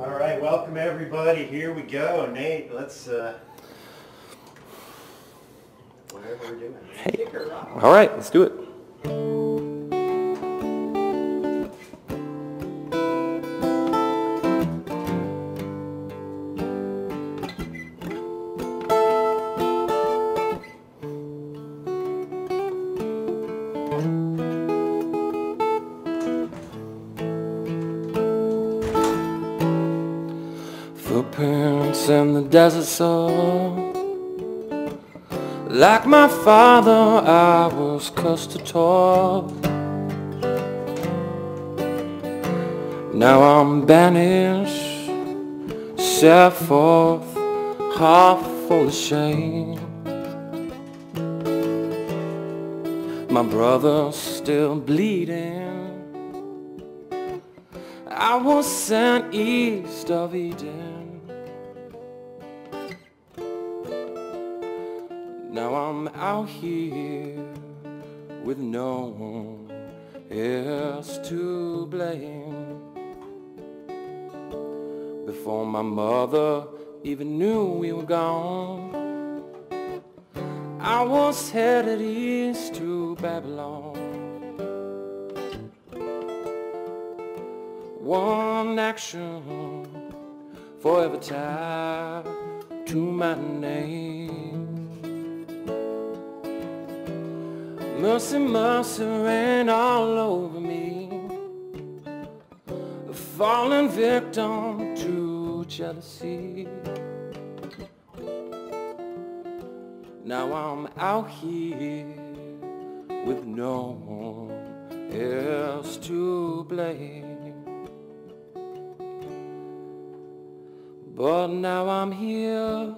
All right, welcome everybody. Here we go. Nate, let's, whatever we're doing. Hey. Kick her off. All right, let's do it. Footprints in the desert soil. Like my father, I was cursed to toil. Now I'm banished, set forth, heart full of shame. My brother's still bleeding. I was sent east of Eden. Now I'm out here with no one else to blame. Before my mother even knew we were gone, I was headed east to Babylon. One action forever tied to my name. Mercy, mercy rain all over me, a fallen victim to jealousy. Now I'm out here with no one else to blame. But now I'm here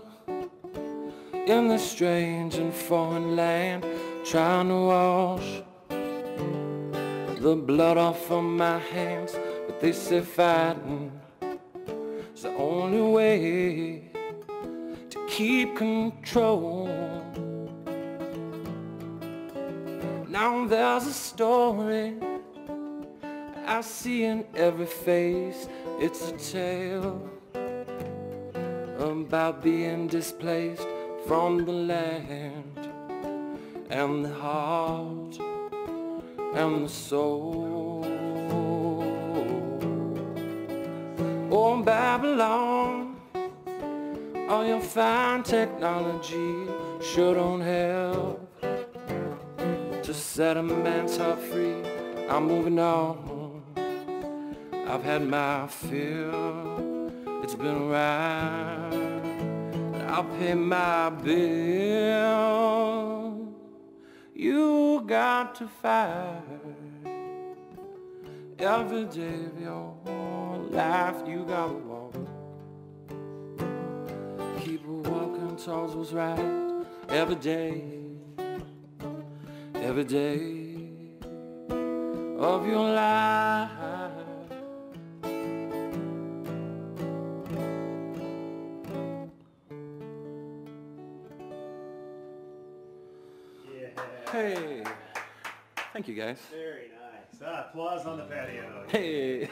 in this strange and foreign land, trying to wash the blood off of my hands. But they say fighting is the only way to keep control. Now there's a story I see in every face. It's a tale about being displaced from the land and the heart and the soul. Oh, Babylon, all your fine technology sure don't help to set a man's heart free. I'm moving on. I've had my fill. It's been right. I'll pay my bill. You got to fight every day of your life. You gotta walk. Keep walking towards what's right every day of your life. Hey, thank you guys. Very nice. Applause on the patio. Hey.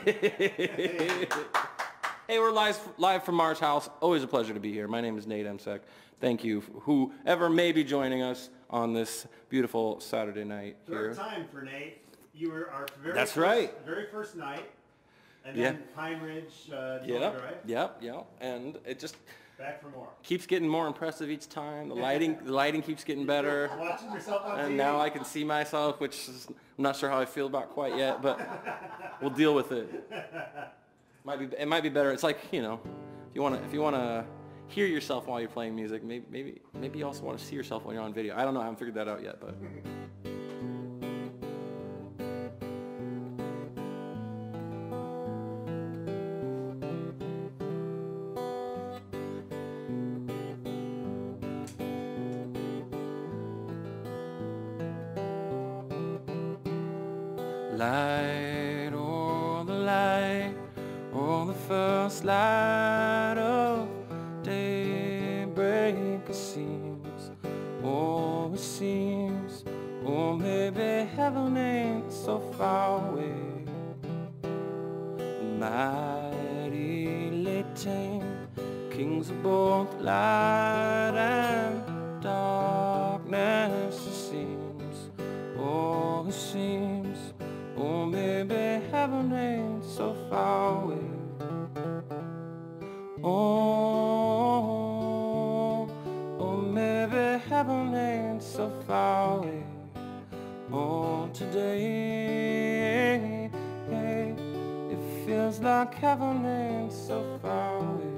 Hey, we're live from Mars House. Always a pleasure to be here. My name is Nate M Sic. Thank you, whoever may be joining us on this beautiful Saturday night here. Third time for Nate. You were our very very first night, and then Pine Ridge, right? Yep. And it just back for more. Keeps getting more impressive each time. The lighting keeps getting better. Watching yourself on TV. And now I can see myself, which is, I'm not sure how I feel about quite yet, but we'll deal with it. It might be better. It's like, you know, if you wanna hear yourself while you're playing music, maybe you also want to see yourself when you're on video. I don't know. I haven't figured that out yet, but. Light, oh the light, oh the first light of daybreak. It seems, oh it seems, oh maybe heaven ain't so far away. Mighty entertain kings of both light and darkness. It seems, oh, it seems, oh, maybe heaven ain't so far away. Oh, oh, maybe heaven ain't so far away. Oh, today it feels like heaven ain't so far away.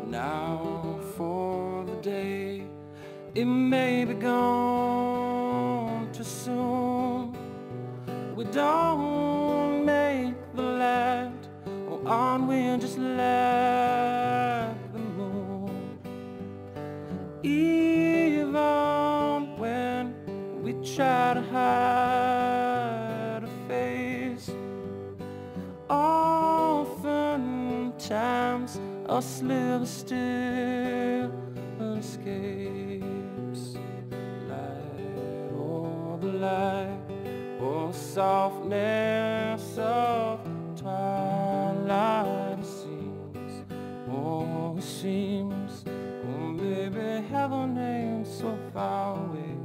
Now for the day, it may be gone too soon. We don't make the land, or aren't we just like the moon? Even when we try to hide a face, oftentimes a sliver still escapes. Light, oh, the light, oh, softness of twilight. It seems, oh, it seems, oh, maybe heaven ain't so far away.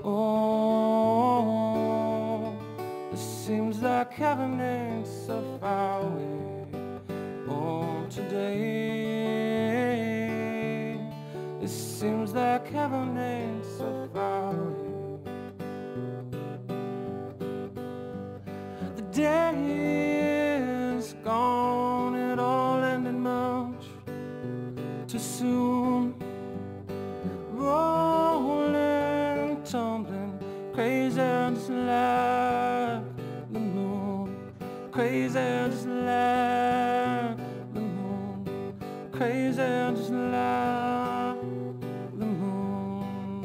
Oh, it seems like heaven ain't so far away. Oh, today it seems like heaven ain't so far away. The day is gone, it all ended much too soon. Rolling, tumbling, crazy just like the moon. Crazy just like the moon. Crazy just like the moon.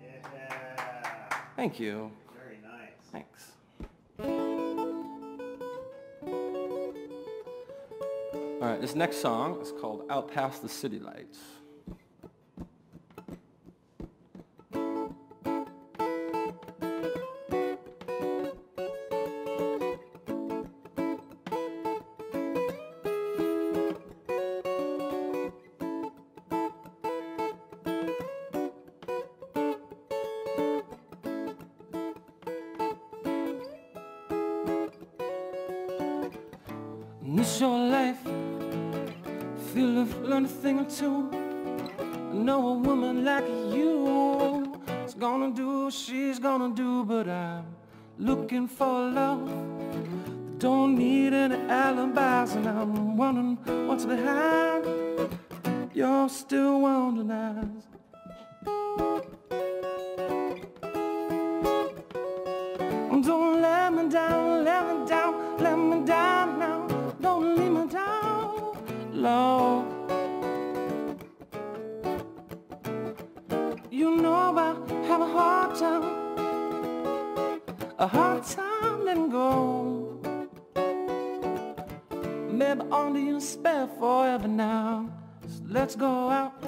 Yeah. Thank you. Very nice. Thanks. All right, this next song is called Out Past the City Lights. Miss your life, feel I've learned a thing or two. I know a woman like you is gonna do what she's gonna do, but I'm looking for love that don't need any alibis, and I'm wondering what's behind your still wondering eyes. Don't let me down, let me down, let me down now. Don't leave me down, Lord. You know I have a hard time letting go. Maybe only you spare forever now. So let's go out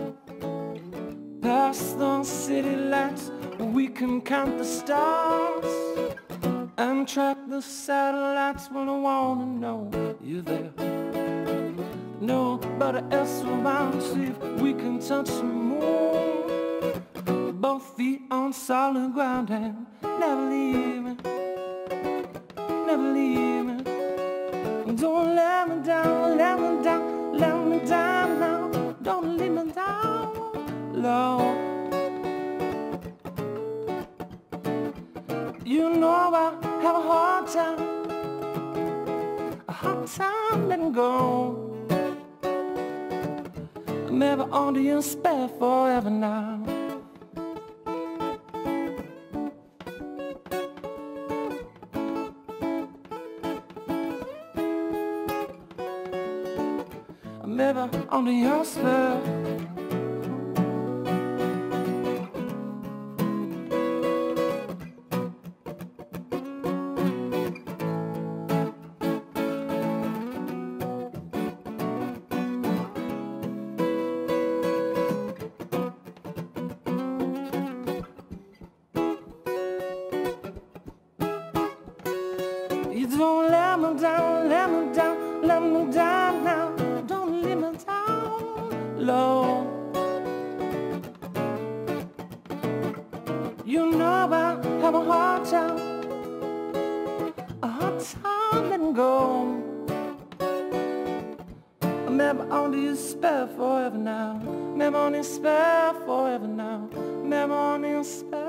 past the city lights. We can count the stars and track the satellites when I wanna know you're there. Nobody else around, see if we can touch the moon. Both feet on solid ground and never leave me, never leave me. Don't let me down, let me down, let me down now. Don't leave me down, Lord. You know I have a hard time letting go. Maybe only you spare forever now. Maybe only you spare. Don't let me down, let me down, let me down now. Don't let me down, Lord. You know I have a hard time letting go. Maybe only you spare forever now. Maybe only spare forever now. Maybe only spare.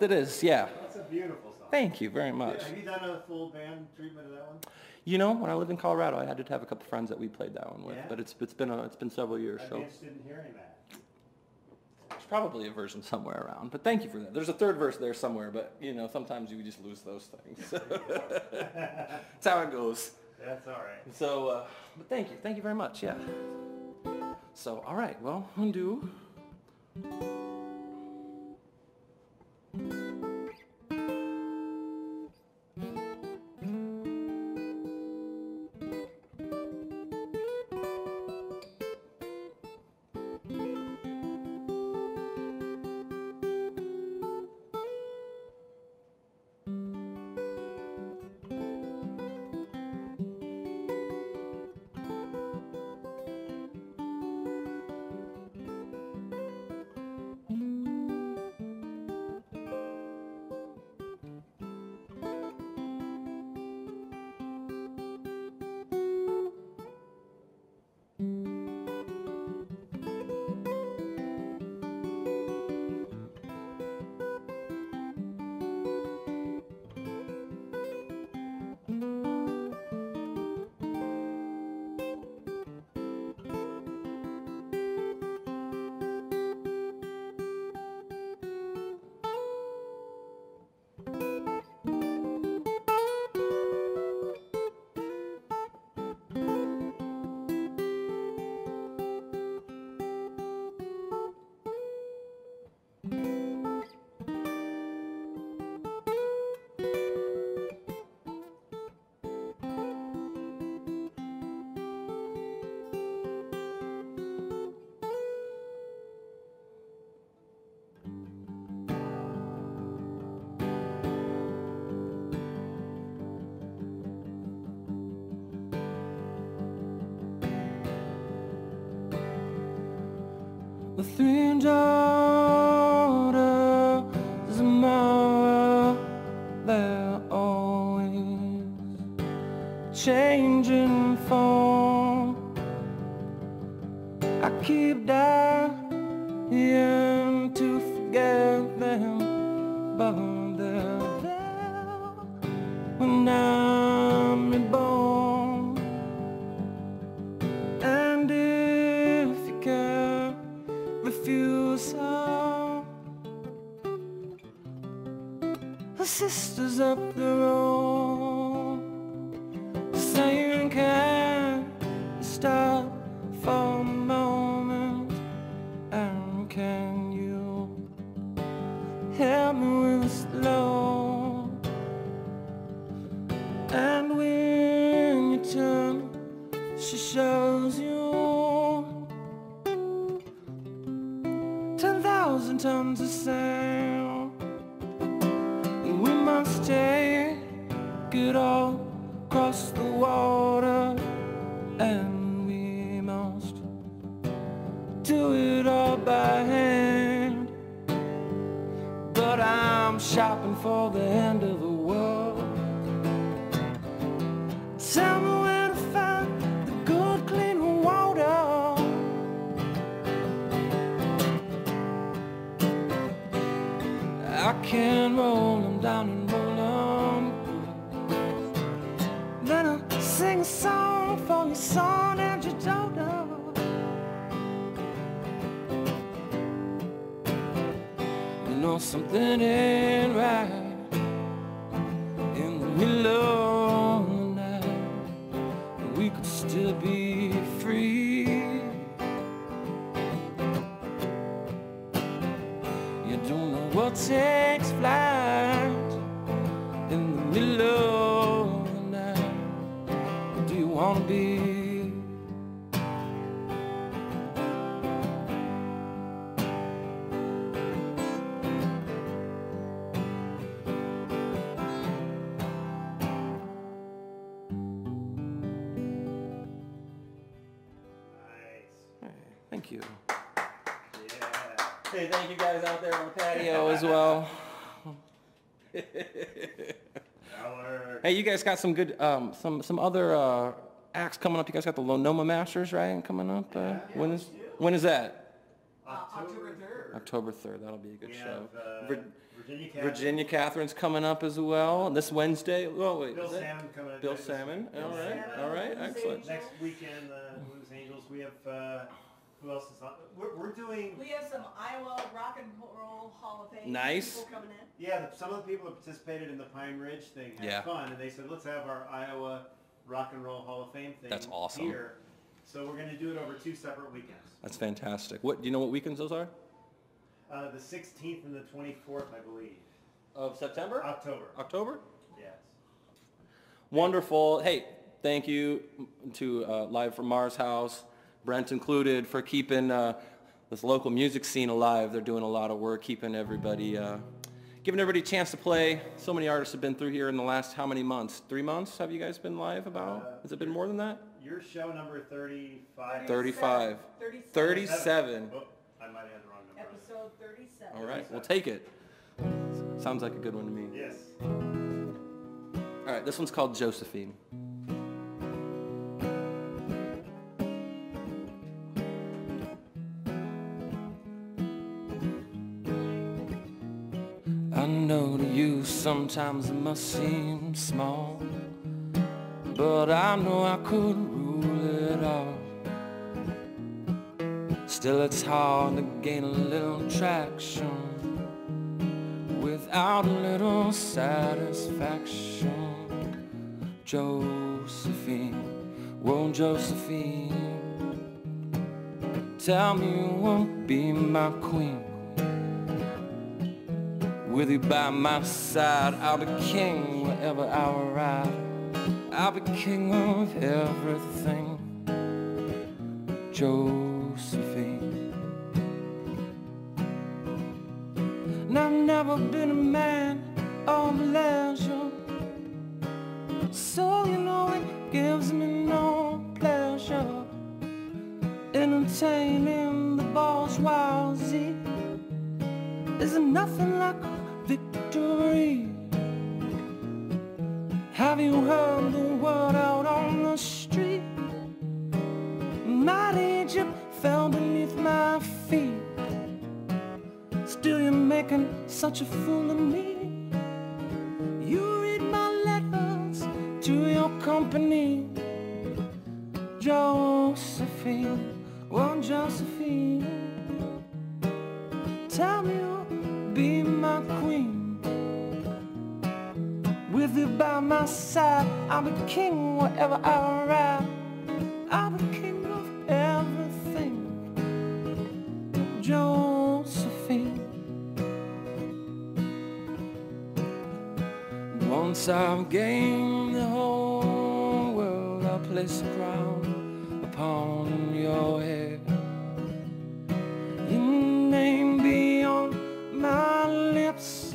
That is, yeah. That's a beautiful song. Thank you very much. Have you done a full band treatment of that one? You know, when I lived in Colorado, I had to have a couple friends that we played that one with. Yeah. But it's been several years. I'd be interested in hearing that. There's probably a version somewhere around. But thank you for that. There's a third verse there somewhere, but you know, sometimes you just lose those things. That's how it goes. That's all right. So, but thank you very much. Yeah. So, all right. Well, undo. The three daughters of Mara, they're always changing form. I keep dying to forget them, but they're there when I'm reborn. And if you can refuse her, the sisters up the road saying, can you stop for a moment, and can you help me with the slow? And when you turn, she shows you 10,000 tons of sand. We must take it all across the water, and we must do it all by hand. But I'm shopping for the end of the world. Tell me where to find the good clean water. I can roll them down and roll them good. Then I'll sing a song for your son and your daughter. You know something ain't right in the middle of the night, and we could still be free. love takes flight in the middle of the night. Do you want to be? Thank you. Yeah. Hey, thank you guys out there on the patio as well. Hey, you guys got some good, some other acts coming up. You guys got the Lonoma Masters, right, coming up? When is that? October 3rd. October 3rd. That'll be a good show. Virginia Catherine's coming up as well. This Wednesday. Oh wait. Bill Salmon coming up. Bill Salmon. All right. Excellent. Next weekend, Loess Angels. We have. Who else is on? We're doing. We have some Iowa Rock and Roll Hall of Fame Nice. people coming in. Yeah, some of the people that participated in the Pine Ridge thing had fun, and they said, let's have our Iowa Rock and Roll Hall of Fame thing. That's awesome. Here. So we're going to do it over 2 separate weekends. That's fantastic. What do you know? What weekends those are? The 16th and the 24th, I believe. Of September? October? Yes. Wonderful. Hey, thank you to Live from Mars House, Brent included, for keeping this local music scene alive. They're doing a lot of work, keeping everybody, giving everybody a chance to play. So many artists have been through here in the last how many months? 3 months? Have you guys been live about? Has it been more than that? Your show number 35. 35. 37. Oh, I might have had the wrong number. Episode 37. All right, we'll take it. Sounds like a good one to me. Yes. All right, this one's called Josephine. I know to you sometimes it must seem small, but I know I could rule it all. Still it's hard to gain a little traction without a little satisfaction. Josephine, whoa Josephine, tell me you won't be my queen. With you by my side, I'll be king wherever I ride. I'll be king of everything. Josephine. And I've never been a man of leisure, so you know it gives me no pleasure entertaining the bourgeoisie. There's nothing like victory. Have you heard the word out on the street? Mighty Egypt fell beneath my feet. Still you're making such a fool of me. You read my letters to your company. Josephine, oh Josephine, tell me you'll be my queen. With you by my side, I'll be king wherever I ride. I'll be king of everything. Josephine. Once I've gained the whole world, I'll place a crown upon your head. Your name be on my lips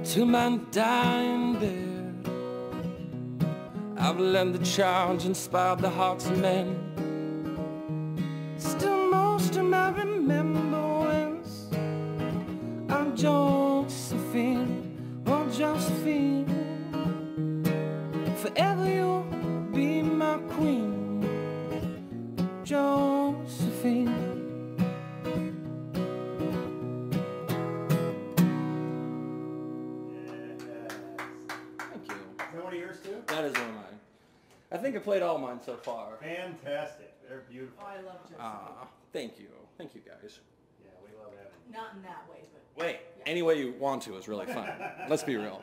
to my dying bed. I've led the charge, inspired the hearts of men. Still most of my remembrance I'm Josephine, oh Josephine. Forever you'll be my queen, Josephine. That is one of mine. I think I played all mine so far. Fantastic. They're beautiful. Oh, I love Josephine. Thank you. Thank you, guys. Yeah, we love having you. Not in that way, but... Wait, any way you want to is really fun. Let's be real.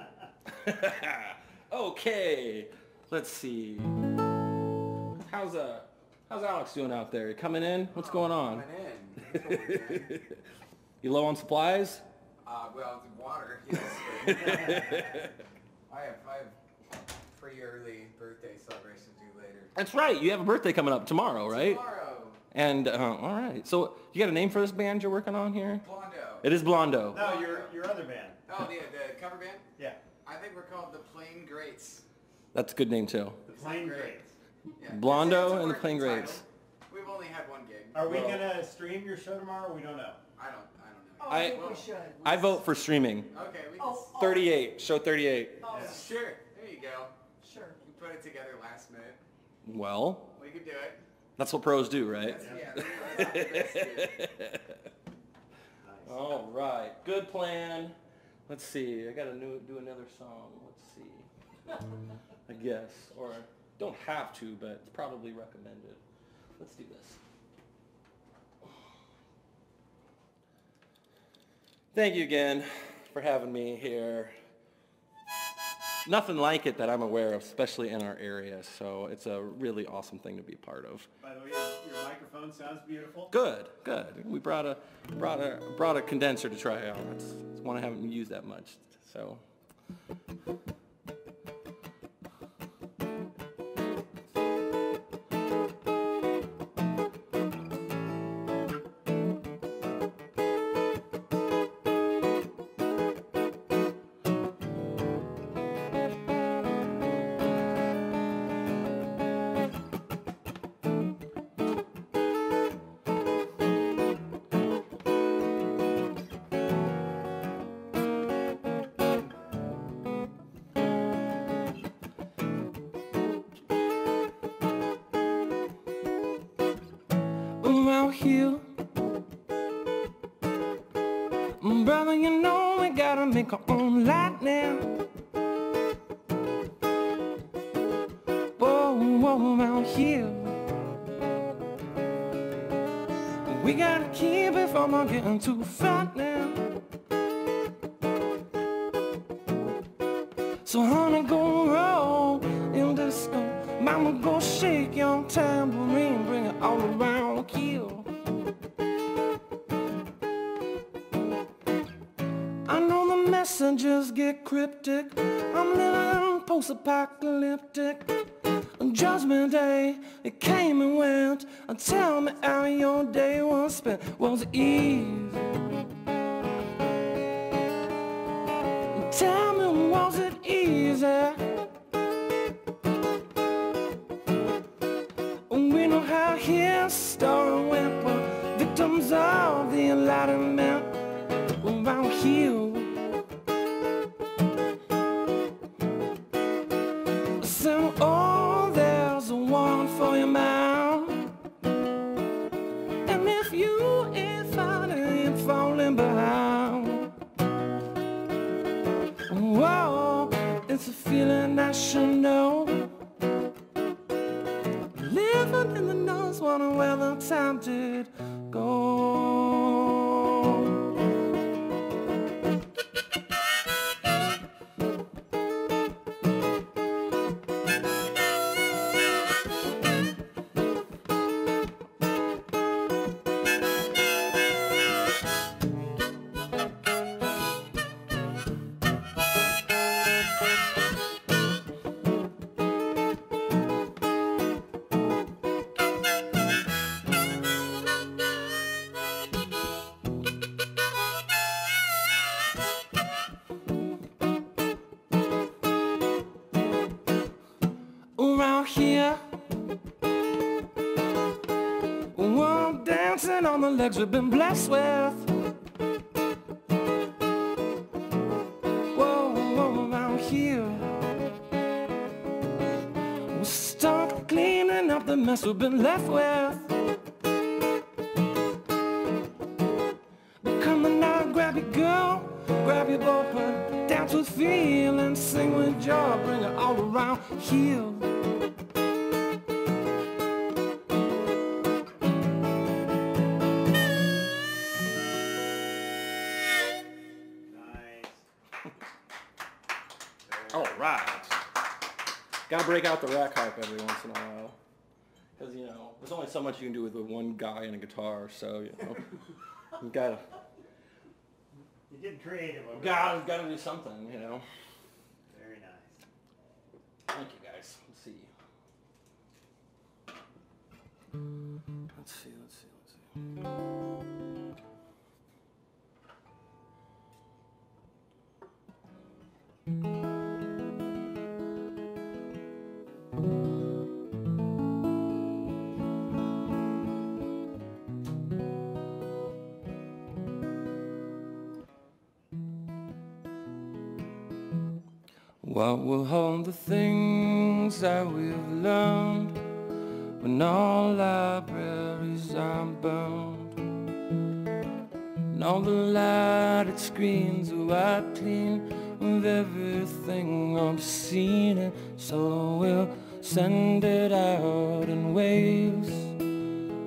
Okay, let's see. How's Alex doing out there? You coming in? What's going on? Coming in. You low on supplies? Well, it's water, yes. I have pretty early birthday celebration due later. That's right. You have a birthday coming up tomorrow, right? Tomorrow. And, all right. So, you got a name for this band you're working on here? Blondo. It is Blondo. No, your other band. Oh, the cover band? Yeah. I think we're called the Plain Greats. That's a good name, too. The Plain Greats. Yeah. Blondo It's a and the working Plain title. Greats. We've only had one gig. Are we gonna stream your show tomorrow? We don't know. I don't know. Oh, I think we should. I vote for streaming. Okay, we can. Oh, 38. Show 38. oh, Yeah. Sure. There you go. sure. We put it together last minute. Well, We could do it. that's what pros do, right? That's the best dude. All right. Good plan. Let's see. I got to do another song. Let's see. I guess. Or don't have to, but it's probably recommended. Let's do this. Thank you again for having me here. Nothing like it that I'm aware of, especially in our area. So it's a really awesome thing to be part of. By the way, your microphone sounds beautiful. Good, good. We brought a condenser to try out. It's one I haven't used that much. So. Around here, brother, you know we gotta make our own light now. Whoa, around here, we gotta keep it from not getting too fat now. So honey, go roll in disco, mama, go shake your tambourine, bring it all around here. I know the messages get cryptic, I'm living post-apocalyptic. On Judgment Day, it came and went. Tell me how your day was spent. Was it easy? Tell me, was it easy? We know how his story went, but victims of the Enlightenment around here. So, oh, there's a one for your mouth. And if you ain't finding, ain't falling behind. Whoa, it's a feeling I should know. Living in the nose, wondering where the time did go. Around here, we're dancing on the legs we've been blessed with. Whoa, around here, we'll start cleaning up the mess we've been left with. But come on now, grab your girl, grab your boy, dance with feeling, sing with joy, bring it all around here. All right. Gotta break out the rack harp every once in a while. Because, you know, there's only so much you can do with one guy and a guitar, so, you know, you gotta You're getting creative over Got to do something, you know. Very nice. Thank you, guys. Let's see. Let's see. What will hold the things that we've learned when all libraries are burned, and all the lighted screens are wiped clean of everything obscene? And so we'll send it out in waves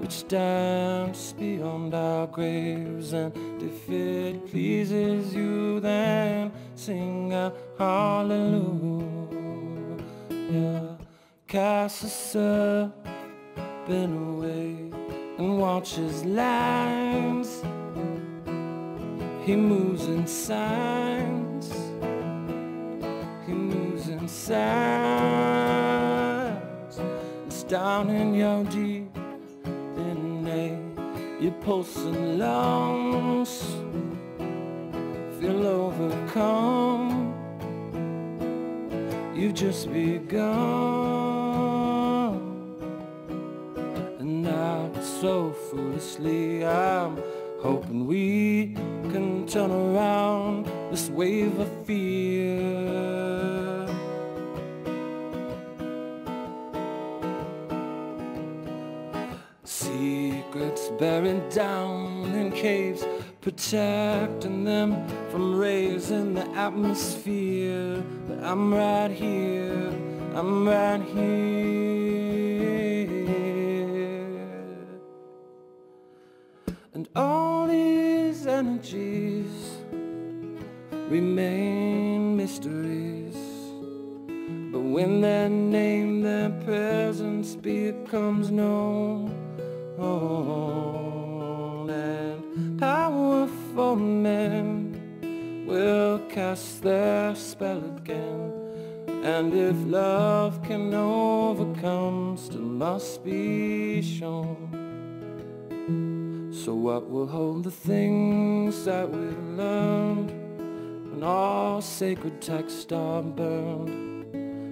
which dance beyond our graves. And if it pleases you, then sing a hallelujah. Cast a serpent away and watch his lines. He moves in signs. He moves in signs. It's down in your deep DNA, your pulse and lungs feel overcome. You've just begun, and not so foolishly I'm hoping we can turn around this wave of fear. Secrets buried down in caves, protecting them from rays in the atmosphere. But I'm right here, I'm right here. And all these energies remain mysteries, but when they're named, their presence becomes known. And powerful men will cast their spell again, and if love can overcome, still must be shown. So what will hold the things that we've learned when all sacred texts are burned,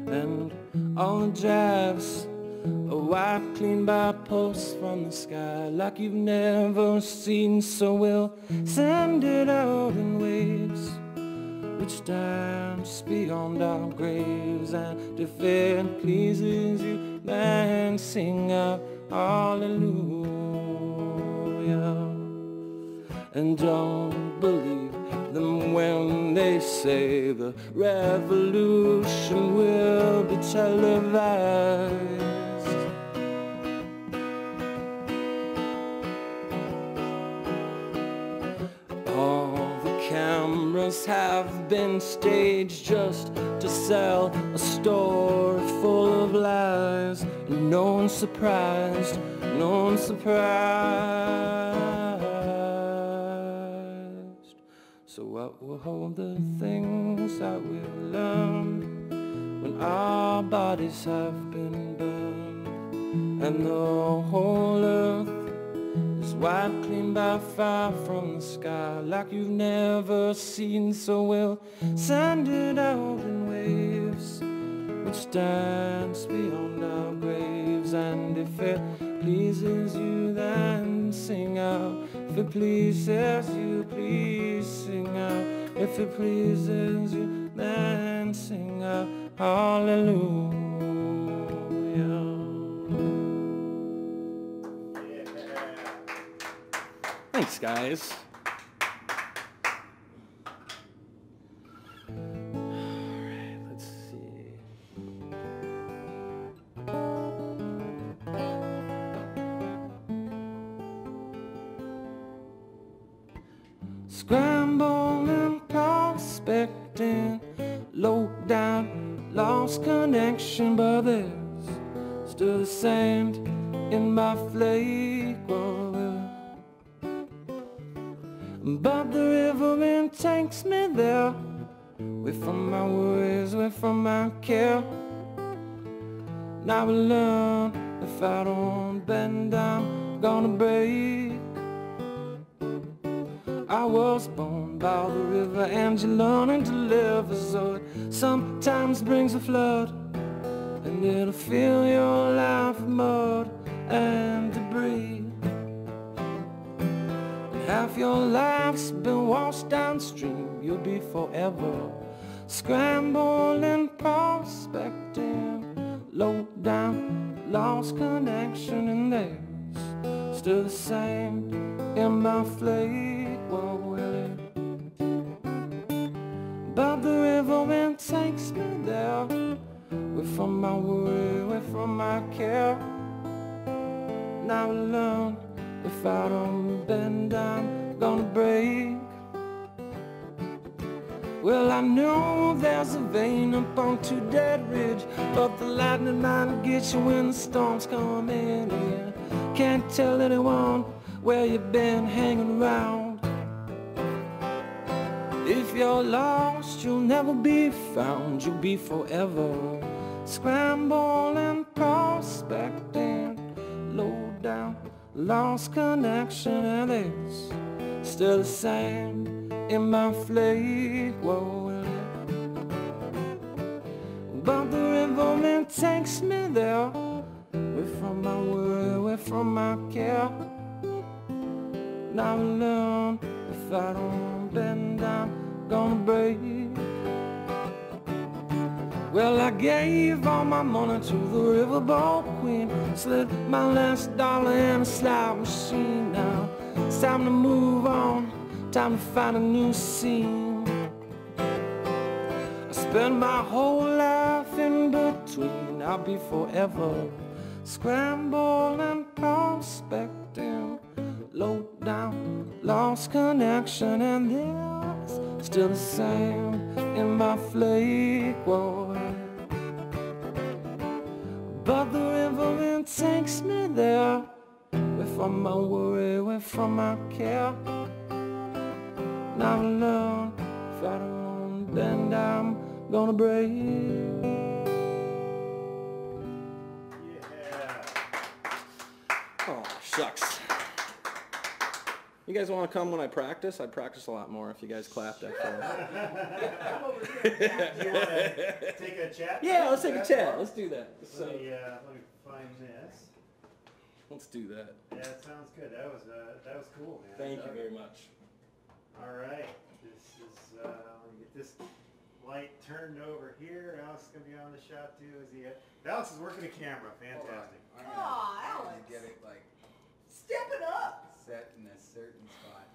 and all the drafts are wiped clean by pulse from the sky like you've never seen? So we'll send it out in waves which dance beyond our graves. And if it pleases you, then sing out hallelujah. And don't believe them when they say the revolution will be televised. Cameras have been staged just to sell a store full of lies, and no one's surprised, no one's surprised. So what will hold the things that we've learned when our bodies have been burned, and the whole earth is wiped clean by fire from the sky like you've never seen? So we'll send it out in waves which dance beyond our graves. And if it pleases you, then sing out. If it pleases you, please sing out. If it pleases you, then sing out hallelujah. Thanks, guys. Alright, let's see. Scrambling, prospecting, low down, lost connection, but there's still sand in my flake. But the river wind takes me there, away from my worries, away from my care. Now I learn, if I don't bend, I'm gonna break. I was born by the river, and you're learning to live as though it sometimes brings a flood, and it'll fill your life with mud and debris. And half your life's been washed downstream. You'll be forever scrambling, prospecting, low down, lost connection, and there's still the same in my flake. Well, Willie, but the river wind takes me there, away from my worry, away from my care. Now alone, if I don't bend, I'm gonna break. Well, I know there's a vein up on Two-Dead Ridge, but the lightning might get you when the storms come in. Yeah. Can't tell anyone where you've been hanging around. If you're lost, you'll never be found. You'll be forever scrambling, prospecting, low down, lost connection, and it's still the same in my flake. Whoa, but the river wind takes me there, away from my worry, away from my care. Now I learn, if I don't bend, I'm gonna break. Well, I gave all my money to the riverboat queen, slid my last dollar in a slot machine. Now it's time to move on, time to find a new scene. I spend my whole life in between. I'll be forever scrambling, prospecting, low down, lost connection, and there's still the same in my flake. Whoa. But the river wind takes me there, away from my worry, away from my care. Now alone, if I don't bend, I'm gonna break. Yeah. Oh, shucks. You guys want to come when I practice? I'd practice a lot more if you guys clapped that for me. Do you want to take a chat? Yeah, let's take a chat. Let's do that. So, Let me find this. let's do that. Yeah, that sounds good. That was cool, man. Thank you very much. All right, this is let me get this light turned over here. Alex is gonna be on the shot too. Alex is working the camera. Fantastic. Aw, Alex. To get it like Step it up. set in a certain spot.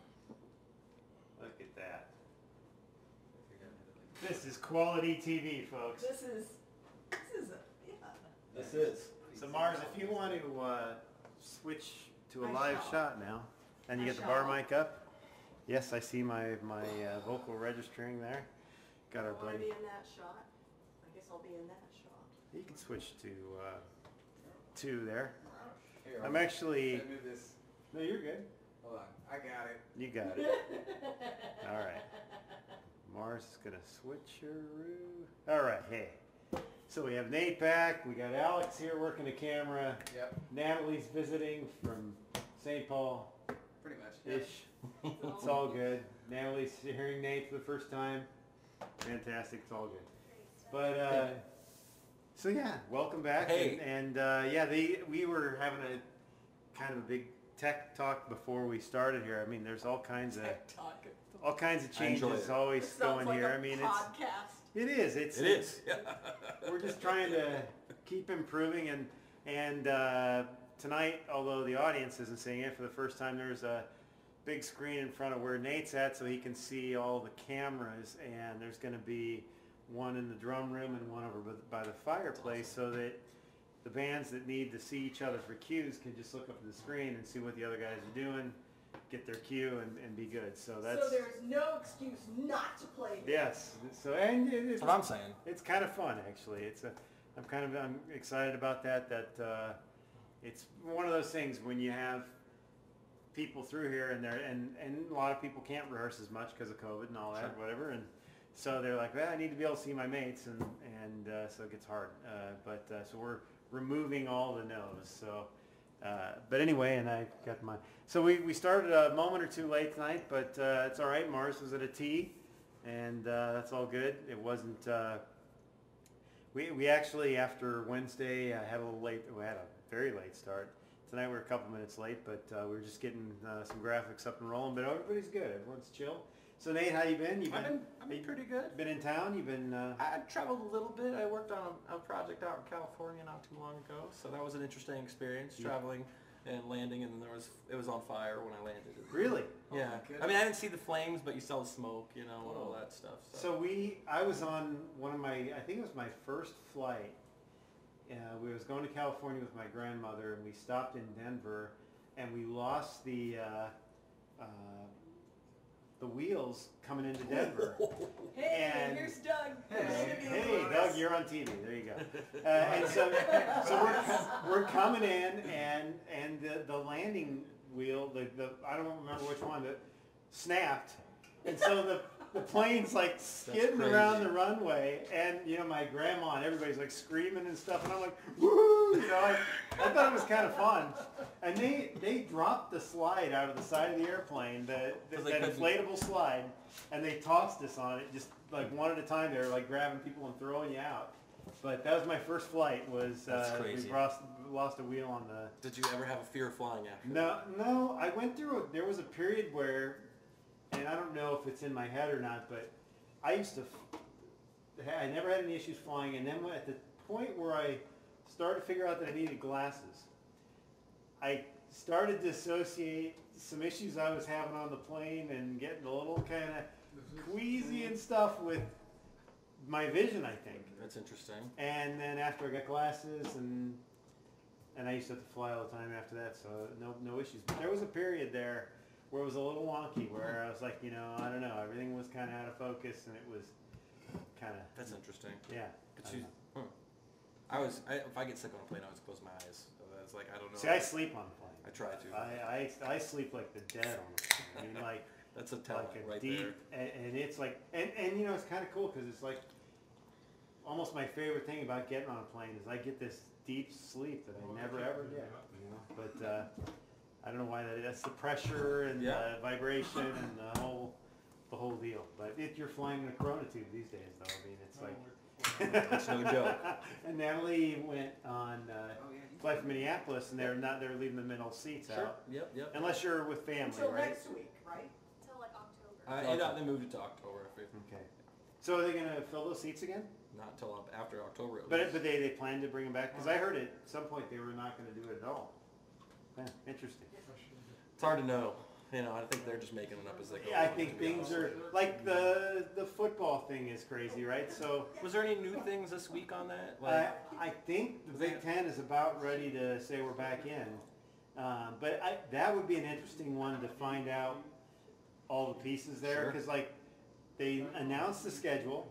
Look at that. This is quality TV, folks. This is yeah. This is. So Mars, if you want to switch to a I live shall. shot now, and you I get the bar shall. mic up. Yes, I see my vocal registering there. Got our I want to buddy. be in that shot. I guess I'll be in that shot. You can switch to two there. Here, I'm actually. send me this. No, you're good. Hold on, I got it. You got it. All right. Mars is gonna switcheroo. All right. Hey. So we have Nate back. We got Alex here working the camera. Yep, Natalie's visiting from St. Paul pretty much. Yep. ish. It's all good. Natalie's hearing Nate for the first time. Fantastic. It's all good. But so yeah, welcome back. Hey. And yeah, we were having a kind of a big tech talk before we started here. I mean, there's all kinds of Talk. changes it. always This sounds going like here. a I mean, podcast. it is. It is. We're just trying to keep improving, and tonight, although the audience isn't seeing it for the first time, there's a big screen in front of where Nate's at, so he can see all the cameras, and there's going to be one in the drum room and one over by the fireplace, so that the bands that need to see each other for cues can just look up at the screen and see what the other guys are doing, get their cue, and be good. So that's So there's no excuse not to play this. yes. So and it's That's what I'm saying. it's kind of fun actually. I'm excited about that. It's one of those things when you have people through here, and a lot of people can't rehearse as much because of COVID and all that, Sure. whatever. And so they're like, well, I need to be able to see my mates, and so it gets hard. So we're removing all the no's. So, but anyway, and I got my. So we started a moment or two late tonight, but it's all right. Mars was at a T, and that's all good. It wasn't. We actually, after Wednesday, had a little late. We had a very late start. Tonight we're a couple minutes late, but we were just getting some graphics up and rolling. But everybody's good. Everyone's chill. So Nate, how you been? I've been pretty good. Been in town? You've been. I traveled a little bit. I worked on a project out in California not too long ago, so that was an interesting experience, traveling and landing. And it was on fire when I landed. Really? Yeah. Oh, I mean, I didn't see the flames, but you saw the smoke, and all that stuff. So I was on one of my, I think it was my first flight. We was going to California with my grandmother, and we stopped in Denver, and we lost the wheels coming into Denver. Hey, And- here's Doug. Hey, Doug, you're on TV. There you go. And so we're coming in, and the landing wheel, the I don't remember which one, but snapped, and so the plane's like skidding around the runway, and my grandma and everybody's like screaming and stuff, and I'm like, woo! I thought it was kind of fun. And they dropped the slide out of the side of the airplane, that inflatable slide, and they tossed us on it, just like one at a time. They were like grabbing people and throwing you out. But that was my first flight. That's crazy. We lost a wheel on the. Did you ever have a fear of flying after? No. I went through. There was a period where, and I don't know if it's in my head or not, but I used to. I never had any issues flying, and then at the point where I started to figure out that I needed glasses, I started to associate some issues I was having on the plane and getting a little kind of queasy and stuff with my vision, I think. That's interesting. And then after I got glasses, and I used to have to fly all the time after that, so no issues. But there was a period there where it was a little wonky, where I was like, I don't know, everything was kind of out of focus, and it was kind of. That's interesting. Yeah. But if I get sick on a plane, I always close my eyes. It's like, I don't know. See, I sleep on the plane. I try to. I sleep like the dead on the plane. I mean, like. That's a talent like a right deep, there. and it's like, and it's kind of cool because it's like almost my favorite thing about getting on a plane is I get this deep sleep that I never ever get. But I don't know why that is. That's the pressure and the vibration and the whole deal. But you're flying in a Corona tube these days, though. I mean, it's like That's no joke. And Natalie went on flight from Minneapolis, and they're leaving the middle seats out. Yep. Unless you're with family, Until right? next week, right? Until like October. They moved it to October. Okay. So are they going to fill those seats again? Not until after October. But they plan to bring them back? Because I heard at some point they were not going to do it at all. Yeah, interesting. It's hard to know. I think they're just making it up as they go. Yeah, I think things are, like the football thing is crazy, right? So Was there any new things this week on that? I think the Big Ten is about ready to say we're back in. But that would be an interesting one to find out all the pieces there. Because they announced the schedule,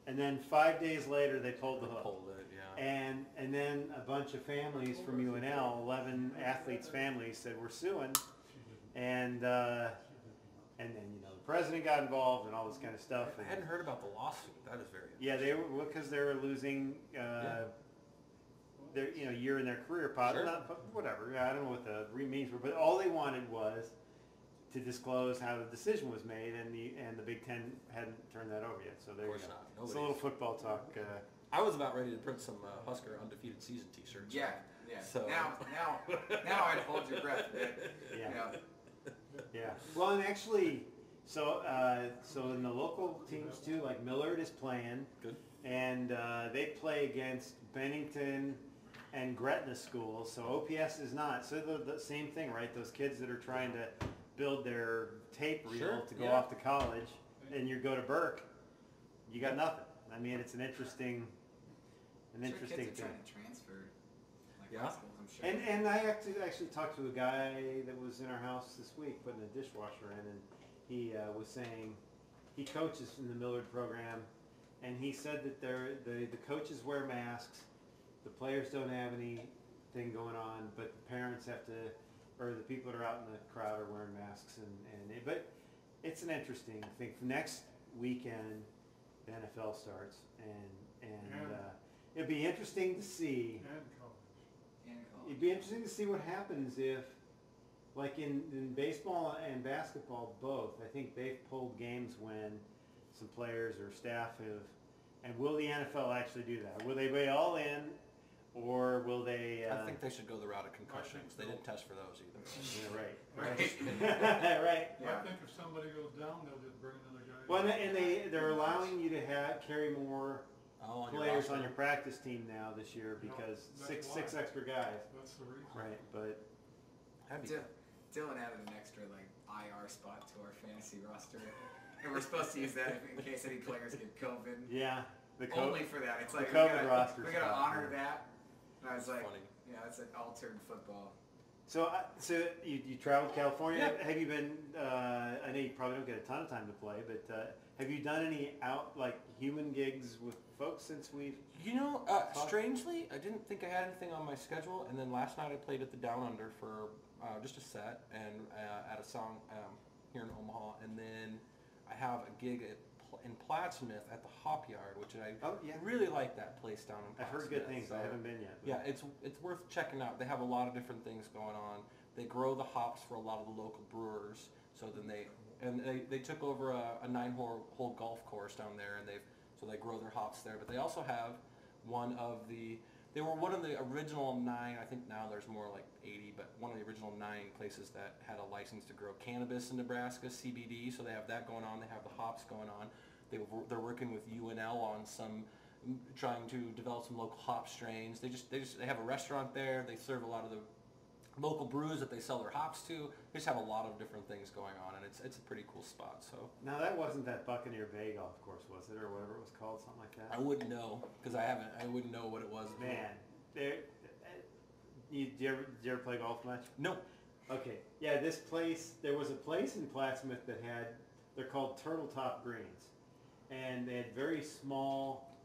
and then 5 days later they pulled the hook. Pulled it, yeah. And then a bunch of families from UNL, 11 athletes' families, said we're suing, and then the president got involved and all this kind of stuff. I hadn't heard about the lawsuit. That is very Yeah, they were because they were losing their year in their career, whatever. I don't know what the means were, but all they wanted was to disclose how the decision was made, and the Big Ten hadn't turned that over yet. So there you go. It's a little football talk. I was about ready to print some Husker undefeated season T-shirts. Yeah. So now I'd hold your breath a bit. Yeah. Well, and actually, so in the local teams too, like Millard is playing. Good. And they play against Bennington and Gretna schools. So OPS is not. So the same thing, right? Those kids that are trying to build their tape reel to go off to college, and you go to Burke, you got nothing. I mean, it's an interesting Kids thing. are trying to transfer. Yeah. Schools, I'm sure. And I actually talked to a guy that was in our house this week putting a dishwasher in, and he was saying he coaches in the Millard program, and he said that the coaches wear masks, the players don't have anything going on, but the parents have to or the people that are out in the crowd are wearing masks, but it's an interesting thing. Next weekend, the NFL starts, and it'd be interesting to see. It'd be interesting to see what happens if, like in baseball and basketball both, I think they've pulled games when some players or staff have, and will the NFL actually do that? Will they be all in, or will they... I think they should go the route of concussions. They didn't test for those either. Yeah, right. Right. I think if somebody goes down, they'll just bring another guy. Well, and they're allowing you to carry more players on your practice team now this year because six extra guys. That's the reason. Right, but Dylan added an extra IR spot to our fantasy roster, and we're supposed to use that in case any players get COVID. yeah, Only for that. It's like the COVID roster we gotta spot, honor that. And I was like, funny. yeah, it's an altered football. So you traveled California. Yeah. Have you been? I know you probably don't get a ton of time to play, but have you done any human gigs with folks since we've? Strangely, I didn't think I had anything on my schedule, and then last night I played at the Down Under for just a set and at a song here in Omaha, and then I have a gig in Plattsmouth at the Hop Yard, which I really like that place down in Plattsmouth. I've heard good things. I haven't been yet. Yeah, it's worth checking out. They have a lot of different things going on. They grow the hops for a lot of the local brewers. So then they took over a 9-hole golf course down there, and they grow their hops there. But they also have they were one of the original 9. I think now there's more like 80, but one of the original 9 places that had a license to grow cannabis in Nebraska, CBD. So they have that going on. They have the hops going on. They're working with UNL on trying to develop some local hop strains. They have a restaurant there. They serve a lot of the local brews that they sell their hops to. They just have a lot of different things going on, and it's a pretty cool spot. So now that wasn't that Buccaneer Bay golf course, was it, or whatever it was called, something like that? I wouldn't know because I wouldn't know what it was. Man, did you ever play golf much? No. Okay, yeah, there was a place in Plattsmouth that they're called Turtle Top Greens, and they had very small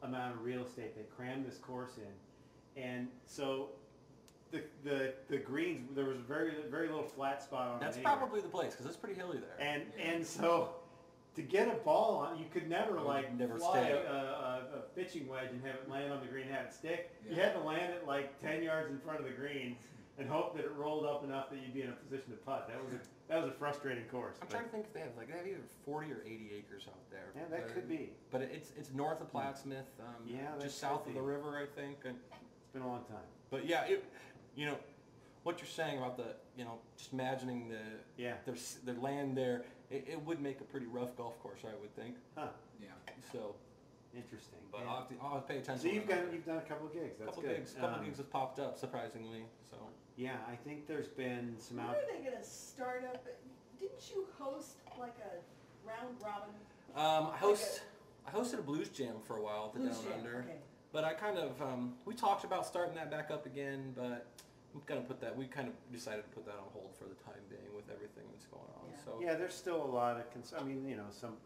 amount of real estate. They crammed this course in, and so the greens, there was very little flat spot on it. That's probably the place because it's pretty hilly there. And so to get a ball on, you could never fly a pitching wedge and have it land on the green and have it stick. Yeah. You had to land it 10 yards in front of the green and hope that it rolled up enough that you'd be in a position to putt. That was a frustrating course. I'm trying to think if they have either 40 or 80 acres out there. Yeah, that could be. But it's north of Plattsmouth, just south of the river, I think. And it's been a long time. But yeah, what you're saying about just imagining their land there, it would make a pretty rough golf course, I would think. Huh. Yeah. So. Interesting. But I'll have to pay attention. So you've done a couple of gigs. That's good. Couple gigs have popped up, surprisingly. So. Yeah, I think there's been some When are they going to start up? Didn't you host a round robin? I hosted a blues jam for a while at the Down Under. Okay. But I kind of we talked about starting that back up again, but we kind of decided to put that on hold for the time being with everything that's going on. Yeah. So yeah, there's still a lot of concern. I mean,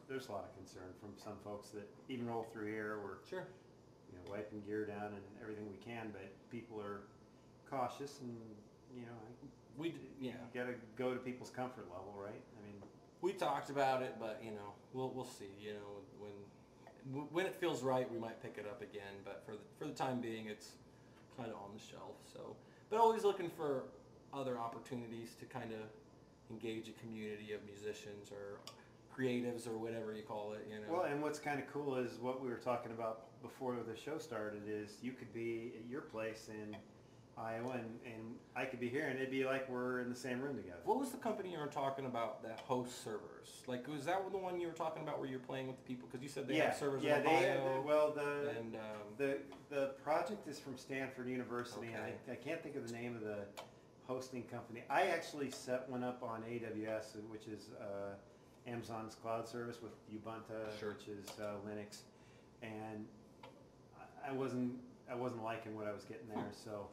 there's a lot of concern from some folks that even roll through here. We're wiping gear down and everything we can, but people are cautious, and you got to go to people's comfort level, right? I mean, we talked about it, but we'll see. When it feels right, we might pick it up again. But for the time being, it's kind of on the shelf. So, but always looking for other opportunities to kind of engage a community of musicians or creatives or whatever you call it. Well, and what's kind of cool is what we were talking about before the show started. Is you could be at your place in Iowa, and I could be here, and it'd be like we're in the same room together. What was the company you were talking about that hosts servers? Was that the one you were talking about where you're playing with the people? Because you said they have servers in Ohio. The project is from Stanford University, okay. and I can't think of the name of the hosting company. I actually set one up on AWS, which is Amazon's cloud service with Ubuntu, which is Linux, and I wasn't liking what I was getting there, so.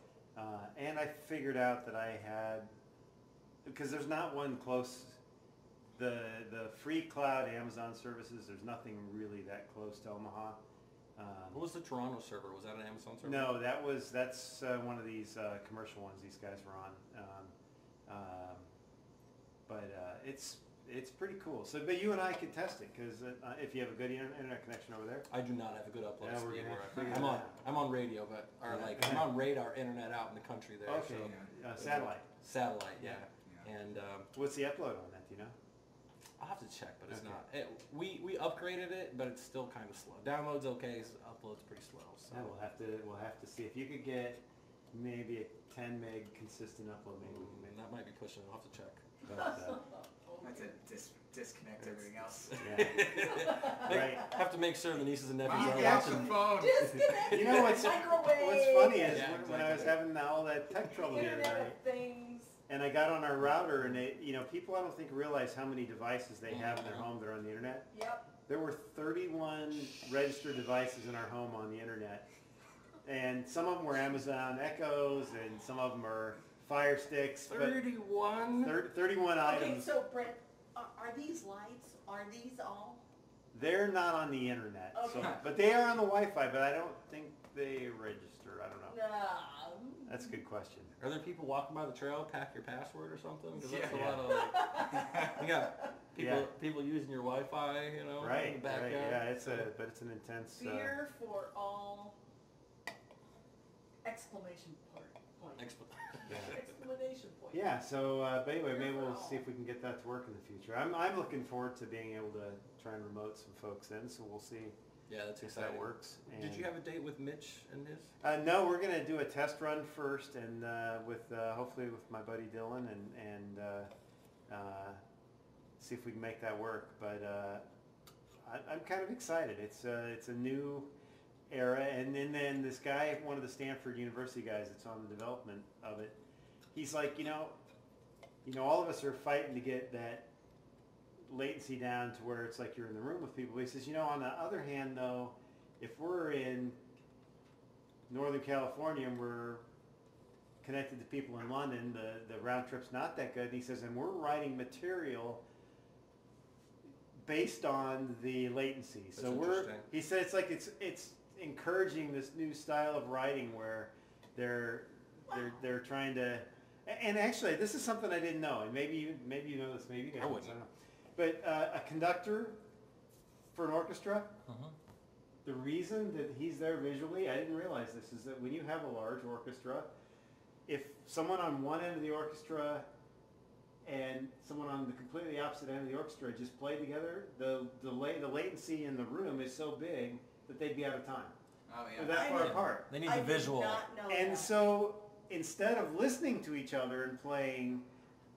And I figured out that I had, because there's not one close, the free cloud Amazon services, there's nothing really that close to Omaha. What was the Toronto server? Was that an Amazon server? No, that's one of these commercial ones these guys were on. It's pretty cool. So, but you and I could test it because if you have a good internet connection over there. I do not have a good upload Yeah, we're speed. gonna Where figure I'm that on. out. I'm on radio, but I'm on radar internet out in the country there. Okay, So, satellite. Satellite, yeah. Yeah. And What's the upload on that? Do you know? I'll have to check, but it's Okay. not. We upgraded it, but it's still kind of slow. Download's okay, upload's pretty slow. So. Yeah, we'll have to see if you could get maybe a 10 meg consistent upload. Maybe we can make That might be pushing. I'll have to check. But, That's a disconnect everything else. yeah. Right. Have to make sure the nieces and nephews Wow, are that's the watching. phone. Disconnect. You know what's funny is Yeah, when I was having all that tech trouble the other Internet night, of Things. and I got on our router, and people I don't think realize how many devices they have in their home that are on the internet. Yep. There were 31 registered devices in our home on the internet, and some of them were Amazon Echoes, and some of them are Fire Sticks. 31. 31 Okay, items. so Brent, are these lights? Are these all? They're not on the internet, so, Okay. but they are on the Wi-Fi. But I don't think they register. I don't know. No. That's a good question. Are there people walking by the trail, pack your password or something? Because that's Yeah. a lot of like, you got Yeah. people using your Wi-Fi, in the Right, background. Yeah, it's an intense. Fear for all. Exclamation point. Exclamation point. Yeah. So, but anyway, maybe we'll see if we can get that to work in the future. I'm looking forward to being able to try and remote some folks in. So we'll see Yeah, that's if exciting. that works. Did you have a date with Mitch and his? No, we're gonna do a test run first, and with hopefully with my buddy Dylan, and see if we can make that work. But I'm kind of excited. It's a new era, and then this guy, one of the Stanford University guys that's on the development of it, he's like, all of us are fighting to get that latency down to where it's like you're in the room with people. He says, on the other hand, though, if we're in Northern California and we're connected to people in London, the round trip's not that good. And he says, and we're writing material based on the latency. That's So he said it's like it's encouraging this new style of writing where they're they're trying to, and actually this is something I didn't know, and maybe you know this, maybe you guys I wouldn't. don't know. But a conductor for an orchestra, the reason that he's there visually, I didn't realize this, is that when you have a large orchestra, if someone on one end of the orchestra and someone on the completely opposite end of the orchestra just play together, the latency in the room is so big that they'd be out of time. Oh They're yeah. that far apart. They need I the visual. did not know And that. so instead of listening to each other and playing,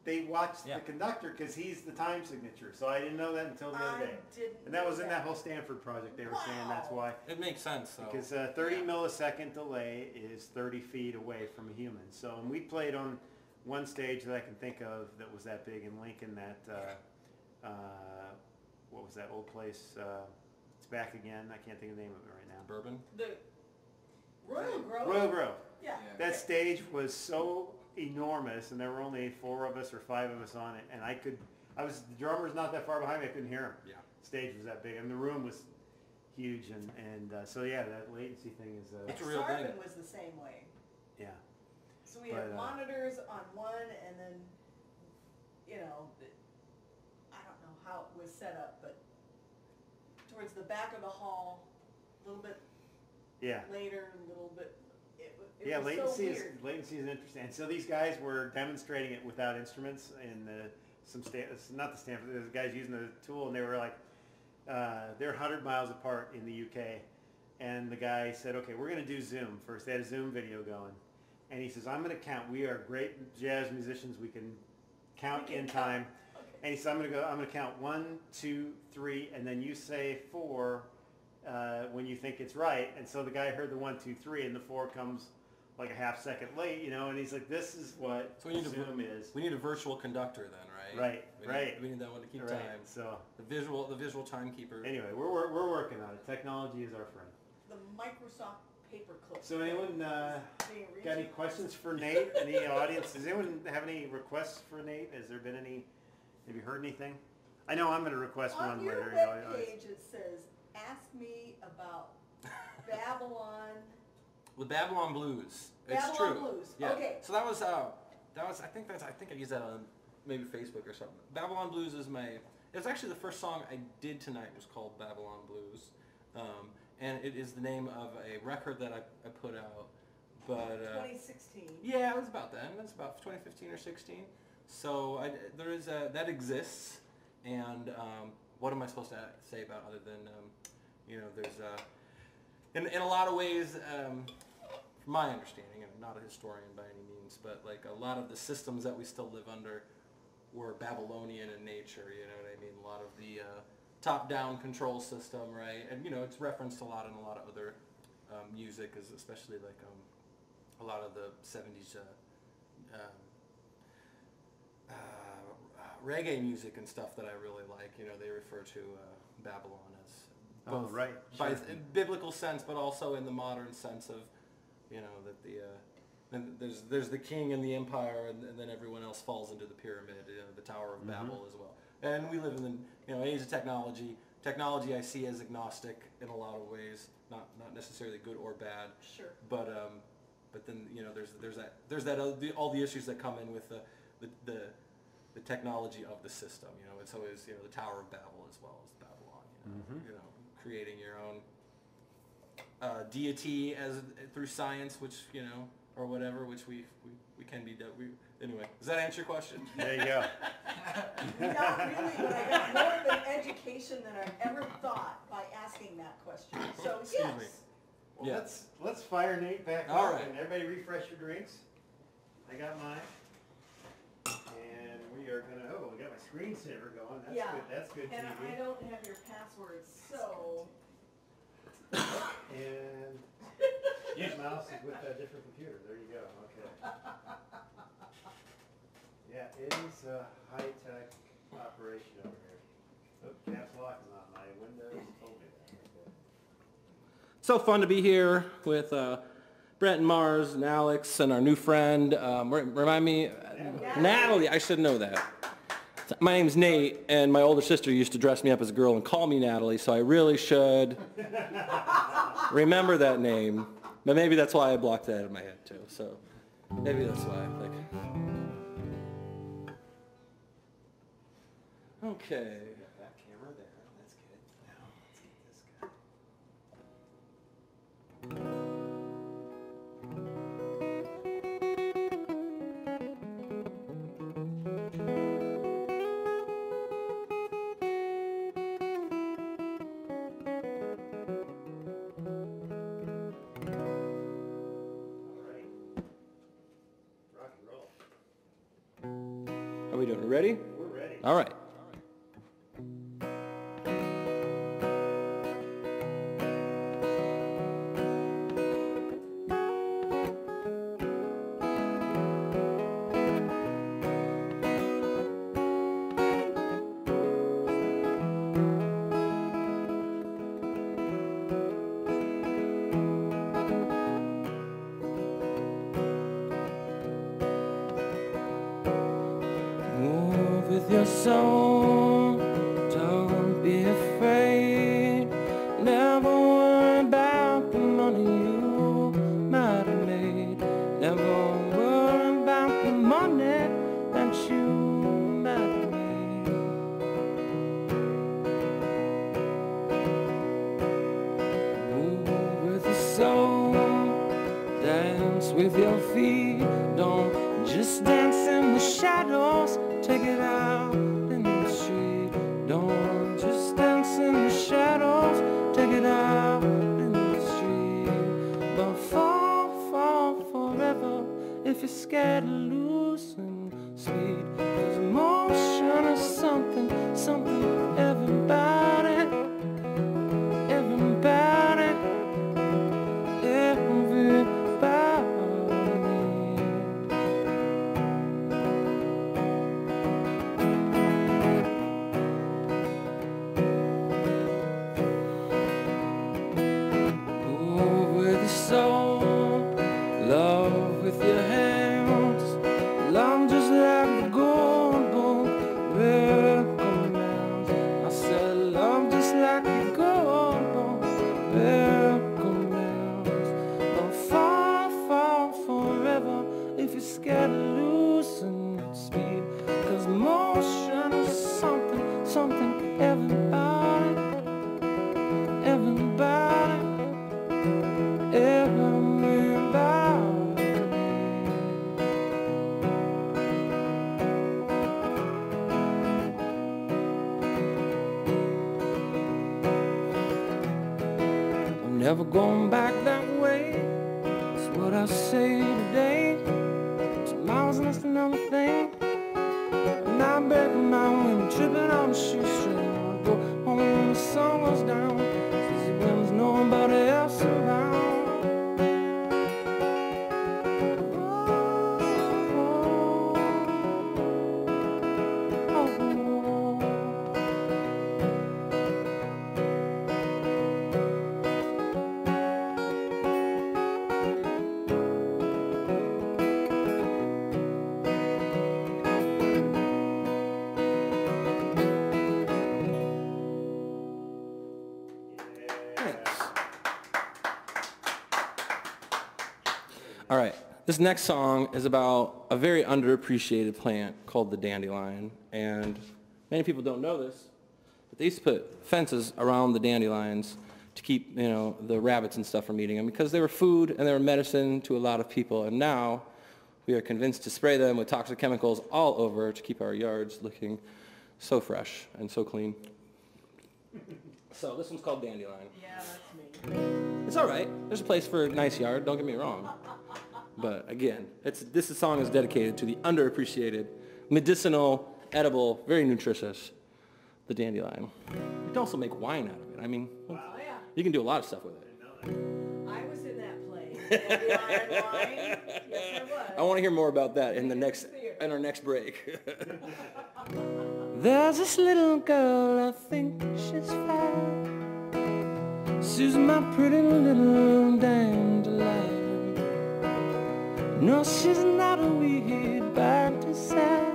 they watched Yeah. the conductor because he's the time signature. So I didn't know that until the other day. didn't And that was know in that whole Stanford project. They were saying that's Wow. why. It makes sense. So. Because 30 millisecond delay is 30 feet away from a human. So and we played on one stage that I can think of that was that big in Lincoln. That what was that old place? It's back again. I can't think of the name of it right now. Bourbon. The Royal Grove. Royal Grove. Yeah. That stage was so enormous, and there were only 4 of us or 5 of us on it, and the drummer's not that far behind me. I couldn't hear him. Yeah. Stage was that big, and the room was huge, and so yeah, that latency thing is It's a real thing. Sarvin was the same way. yeah. So we had But, monitors on one, and then, I don't know how it was set up, but towards the back of the hall, a little bit Yeah. later, a little bit. It Yeah, was latency so is weird. latency is interesting. And so these guys were demonstrating it without instruments in not the Stanford. There's guys using the tool, and they were like, they're 100 miles apart in the UK, and the guy said, "Okay, we're going to do Zoom first." They had a Zoom video going, and he says, "I'm going to count. We are great jazz musicians. We can count in time." Okay. And he said, I'm going to count 1, 2, 3, and then you say 4 when you think it's right. And so the guy heard the 1, 2, 3, and the 4 comes like a half second late, and he's like, this is what So we need Zoom is. We need a virtual conductor then, right? Right. We need that one to keep Right. time. So The visual timekeeper. anyway, we're working on it. Technology is our friend. The Microsoft paperclip. So anyone being got any reached. questions for Nate? Any audience? Does anyone have any requests for Nate? Has there been any? Have you heard anything? I know I'm going to request On one your later. webpage, it says, "Ask me about Babylon." The Babylon Blues. Babylon It's true. Blues. Yeah. Okay. So that was I think I used that on maybe Facebook or something. Babylon Blues is it's actually the first song I did tonight was called Babylon Blues. And it is the name of a record that I put out. But 2016. yeah, it was about then. It was about 2015 or 16. So there is that exists, and what am I supposed to say about other than there's in a lot of ways, from my understanding, and I'm not a historian by any means, but like a lot of the systems that we still live under were Babylonian in nature. You know what I mean? A lot of the top-down control system, right? And it's referenced a lot in a lot of other music, especially like a lot of the 70s reggae music and stuff that I really like. They refer to Babylon as both by in biblical sense, but also in the modern sense of that and there's the king and the empire, and then everyone else falls into the pyramid, the Tower of Babel as well. And we live in the age of technology. Technology I see as agnostic in a lot of ways, not necessarily good or bad. Sure. But then there's all the issues that come in with the technology of the system. It's always the Tower of Babel as well as Babylon. Creating your own deity through science, which or whatever, which we can be. Anyway, does that answer your question? There you go. Not really, but I got more of an education than I ever thought by asking that question. So Excuse me. Well, Yeah. let's fire Nate back All up, right. and everybody refresh your drinks. I got mine, and we are gonna. Oh, we got my screensaver going. That's Yeah. good. That's good And TV. I don't have your password, so And use mouse is with a different computer. There you go. Okay. Yeah, it is a high-tech operation over here. Oh, caps lock is on my Windows. Told me that. Okay. So fun to be here with Brent and Mars and Alex and our new friend. Remind me, Natalie. I should know that. My name's Nate, and my older sister used to dress me up as a girl and call me Natalie, so I really should remember that name. But maybe that's why I blocked that in my head too. So maybe that's why. Okay. Got that camera there. That's good. Now let's get this guy. All right. Rock and roll. Are we doing it? Ready? We're ready. All right. Move with your soul, don't be afraid. Never worry about the money you might have made. Never worry about the money that you might have made. Move with your soul, dance with your feet. Don't just dance in the shadows, take it out in the street. Don't just dance in the shadows, take it out in the street. But fall forever if you're scared of losing sweet. 'Cause emotion is something everybody. Move with your soul, love with your hands, love just like the gold. ever going back that way. That's what I say today. Tomorrow's just another thing. And I break my wind, tripping on the shoestring. I go home when the sun goes down, when there's nobody else around. All right, this next song is about a very underappreciated plant called the dandelion, and many people don't know this, but they used to put fences around the dandelions to keep, you know, the rabbits and stuff from eating them because they were food and they were medicine to a lot of people, and now we are convinced to spray them with toxic chemicals all over to keep our yards looking so fresh and so clean. So this one's called Dandelion. Yeah, that's me. It's all right. There's a place for a nice yard, don't get me wrong. But again, this song is dedicated to the underappreciated, medicinal, edible, very nutritious, the dandelion. You can also make wine out of it. I mean, Oh, yeah. you can do a lot of stuff with it. I was in that play. Dandelion wine. Yes, I was. I want to hear more about that in our next break. There's this little girl, I think she's 5. She's my pretty little dandelion. No, she's not a weed by design.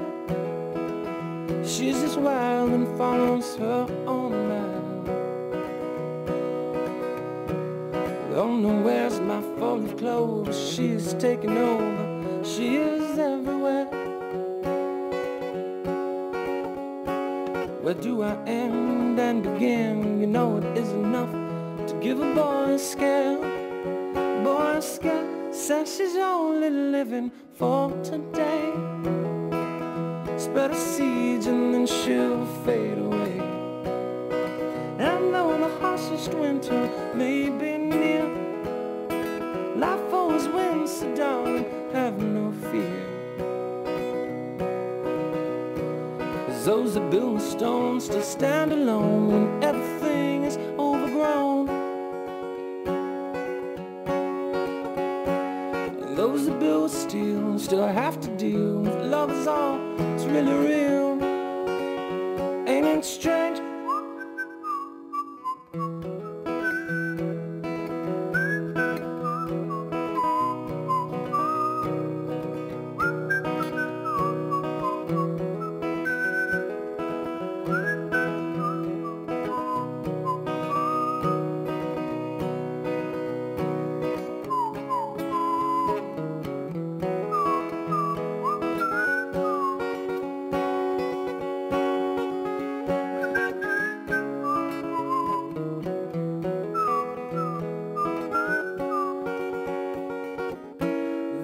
She's just wild and follows her own mind. Don't know where's my folded clothes. She's taking over. She is everywhere. Where do I end and begin? You know it is enough to give a boy a scare. Boy a scare. Says she's only living for today. Spread her seeds and then she'll fade away. And though the harshest winter may be near, life always wins, so darling, have no fear. 'Cause those that build with stones still stand alone when everything is overgrown. Those that build with steel still have to deal with love is all that's really real. Ain't it strange?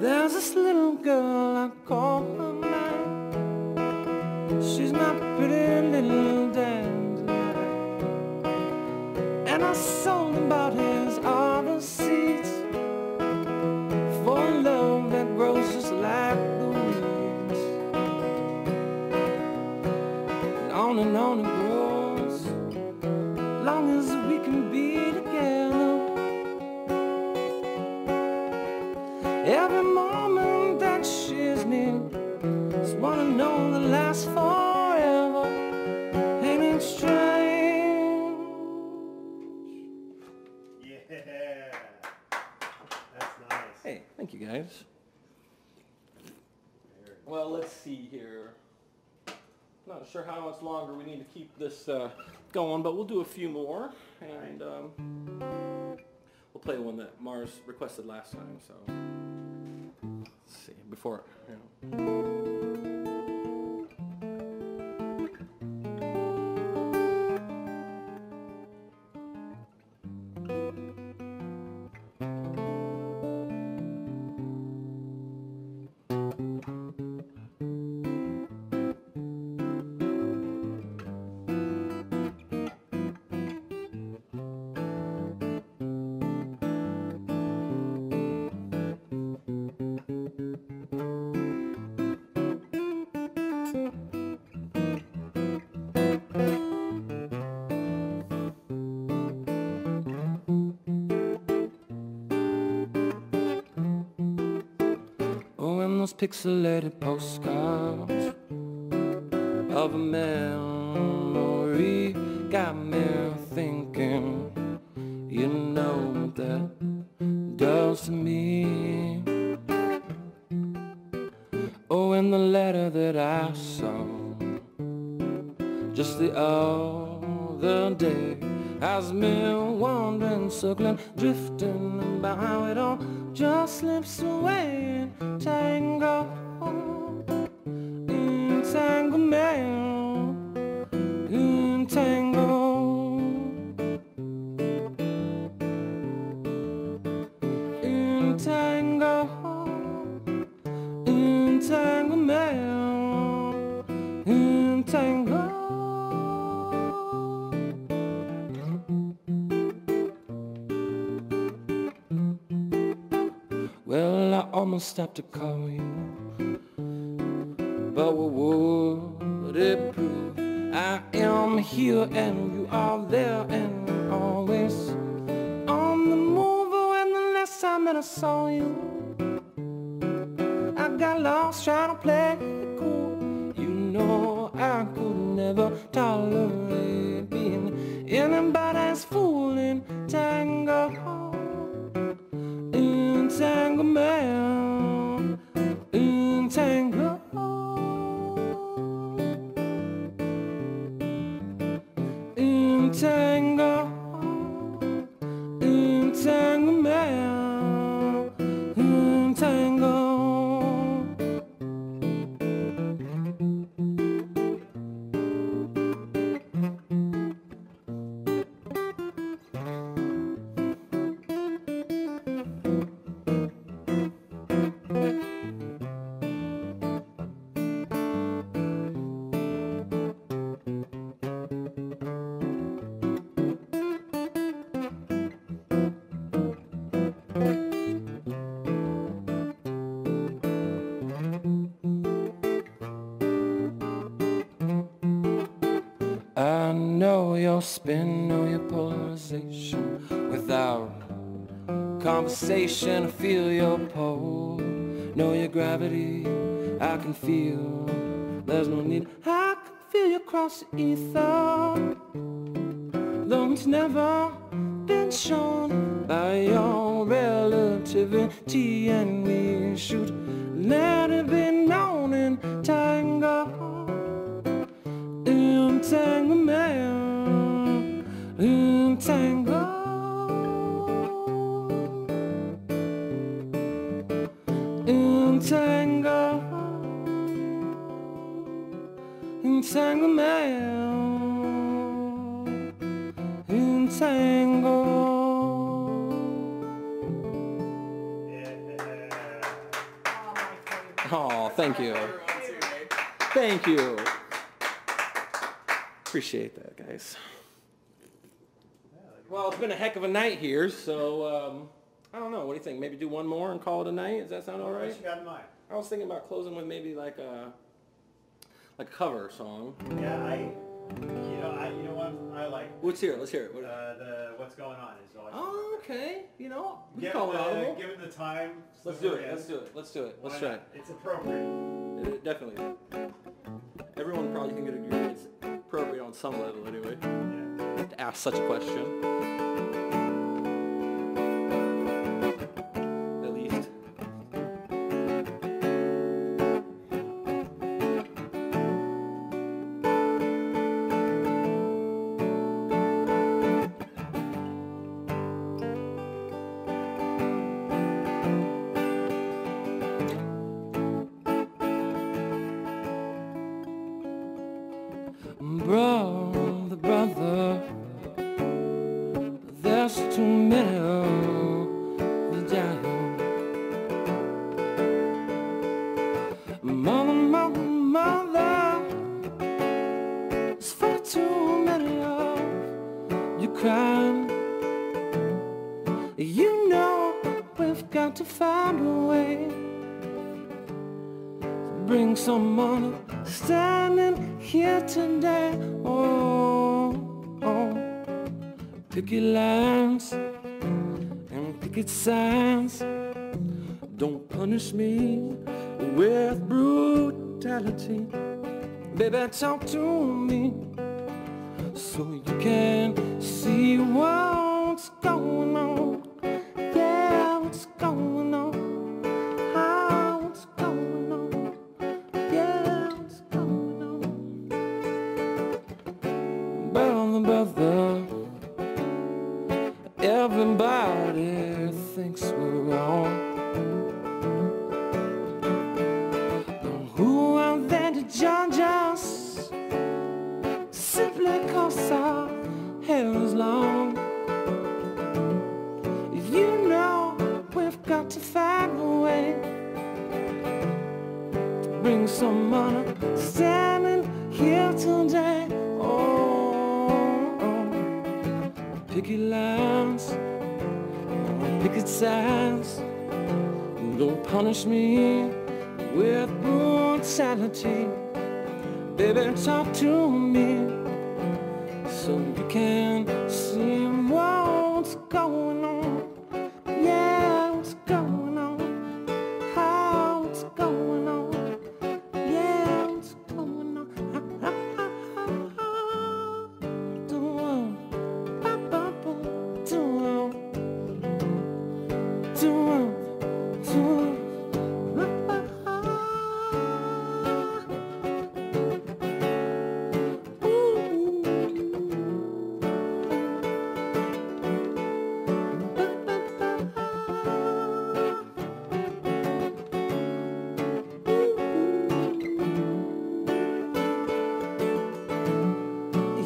There's this little girl, I call her mine. She's my pretty little dandelion. And our song about his are the seeds for a love that grows just like the weeds. And on it grows, long as we can be together. Every moment that she's near, just wanna know that lasts forever. Ain't it strange? Yeah. That's nice. Hey, thank you guys. Well, let's see here. Not sure how much longer we need to keep this going, but we'll do a few more, and we'll play the one that Mars requested last time. So let's see before you know. pixelated postcards of a memory got me thinking. You know what that does to me. Oh, and the letter that I saw just the other day has me wandering, circling, drifting about how it all just slips away in tango, entanglement, entangle, entangle, entanglement, entangle. Well, I almost stopped to call you, but what would it prove? I am here and you are there and always on the move. When the last time that I saw you, I got lost trying to play it cool. You know I could never tolerate being anybody's fool in tango. Entanglement, entangle, entangle, entanglement, entangle. I know your spin, know your polarization. Without conversation, I feel your pole. Know your gravity, I can feel. There's no need, I can feel you across the ether. Though it's never been shown by your relativity, and we should let it be known in tango. Entanglement, entangle, entangle, entanglement, entangle. Oh, thank you. Thank you. Appreciate that, guys. Well, it's been a heck of a night here, so I don't know. What do you think? Maybe do one more and call it a night? Does that sound all right? What you got in mind? I was thinking about closing with maybe like a cover song. Yeah, you know what I like. Let's hear it. Let's hear it. The What's Going On is always. Oh, okay. You know, we Give can call it audible. Give it the time. Let's do it. Let's do it. Let's do it. Let's try it. It's appropriate. Definitely. Everyone probably can agree it's appropriate on some level anyway. Yeah. To ask such a question. At least. Brother, there's too many of the down. Mother, there's far too many of you crying. You know we've got to find a way to bring some money standing here today. Oh, picket lines and picket signs. Don't punish me with brutality. Baby, talk to me so you can see what's going on. Yeah, what's going on? How what's going on? Yeah, what's going on? Brother, everybody thinks we're wrong. Who are they to judge us? Simply 'cause our hair is long. You know we've got to find a way to bring some understanding here today. Picket lines, picket signs, don't punish me with brutality. Baby, talk to me so you can see what's going on. Yeah, what's going on? How what's going on? Yeah, what's going on?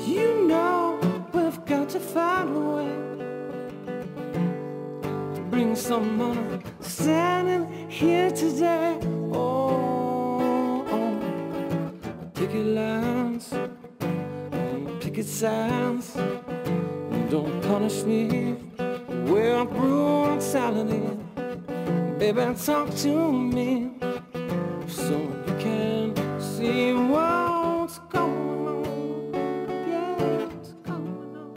You know we've got to find a way to bring some understanding here today. Picket lines, picket signs, don't punish me with brutality. Baby, talk to me so you can see what's going on. Yeah, what's going on?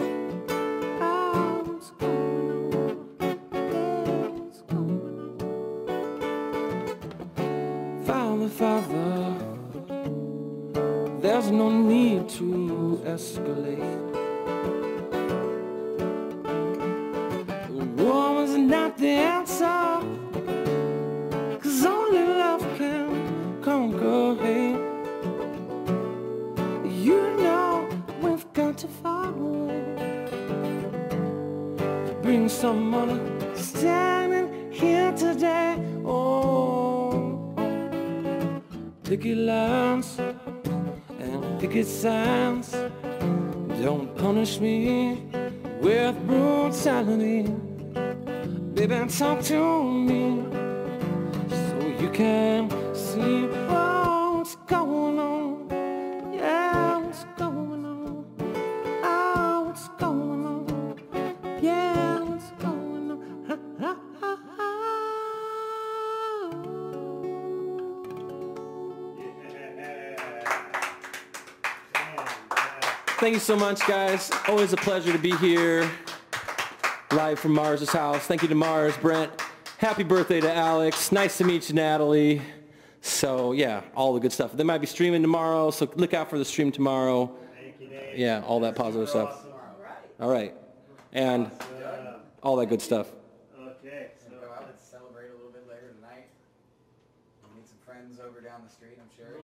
How what's going on? Yeah, what's going on? Father, there's no need to escalate. War is not the answer, 'cause only love can conquer hate. You know we've got to find a way to bring some understanding here today. Picket lines and picket signs, don't punish me with brutality. Baby, talk to me so you can see what's going on. Yeah, what's going on? Oh, what's going on? Yeah, what's going on? Thank you so much, guys. Always a pleasure to be here, live from Mars's house. Thank you to Mars, Brent. Happy birthday to Alex. Nice to meet you, Natalie. So, yeah, all the good stuff. They might be streaming tomorrow, so look out for the stream tomorrow. Thank you, Dave. Yeah, all that positive stuff. Awesome. All right. And all that good stuff. Okay, so Go out and celebrate a little bit later tonight. Meet some friends over down the street, I'm sure.